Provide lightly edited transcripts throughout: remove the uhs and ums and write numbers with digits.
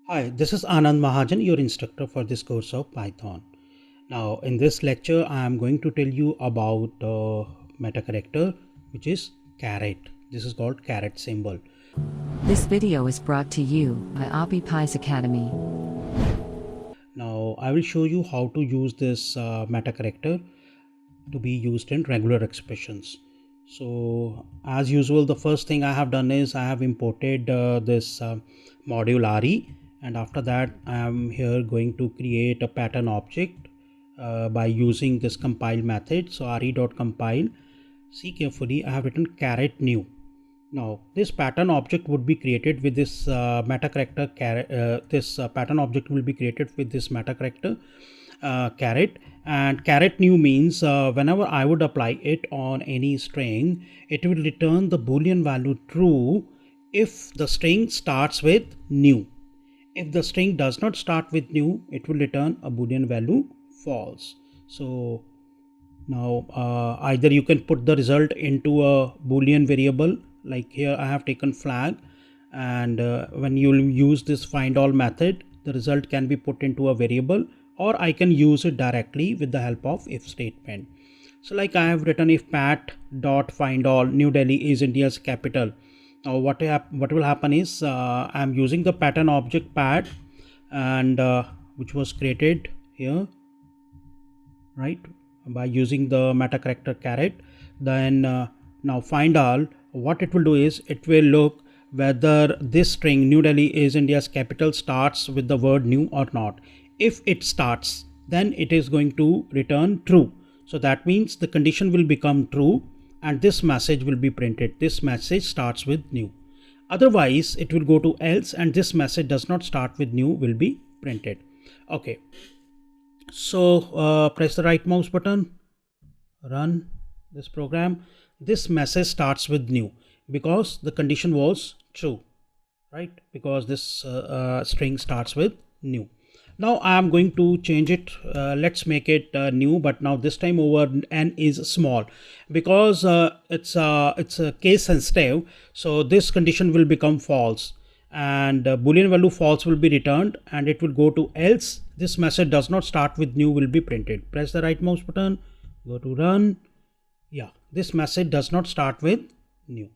Hi, this is Anand Mahajan, your instructor for this course of Python. Now, in this lecture, I am going to tell you about meta character, which is caret. This is called caret symbol. This video is brought to you by Appy Pie Academy. Now, I will show you how to use this meta character to be used in regular expressions. So, as usual, the first thing I have done is I have imported this module RE, and after that I am here going to create a pattern object by using this compile method. So re.compile, see carefully, I have written caret new. Now this pattern object would be created with this meta character pattern object will be created with this meta character caret, and caret new means whenever I would apply it on any string, it will return the boolean value true if the string starts with new. If the string does not start with new, it will return a boolean value false. So now either you can put the result into a boolean variable, like here I have taken flag, and when you use this find all method, the result can be put into a variable, or I can use it directly with the help of if statement. So like I have written if pat dot find all New Delhi is India's capital. Now what will happen is I am using the pattern object pat, and which was created here, right, by using the meta character caret. Then now find all, what it will do is it will look whether this string New Delhi is India's capital starts with the word new or not. If it starts, then it is going to return true. So that means the condition will become true and this message will be printed. This message starts with new. Otherwise it will go to else, and this message does not start with new will be printed. Okay, so press the right mouse button, run this program. This message starts with new because the condition was true, right? Because this string starts with new. Now I am going to change it. Let's make it new, but now this time over n is small because it's a case sensitive. So this condition will become false, and boolean value false will be returned, and it will go to else. This message does not start with new will be printed. Press the right mouse button, go to run. Yeah, this message does not start with new.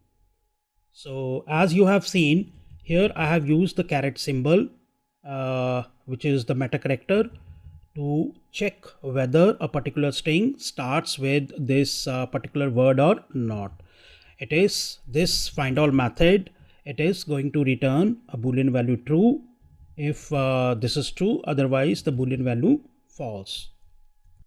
So as you have seen here, I have used the caret symbol, which is the meta character, to check whether a particular string starts with this particular word or not. It is this find all method. It is going to return a boolean value true if this is true, otherwise the boolean value false.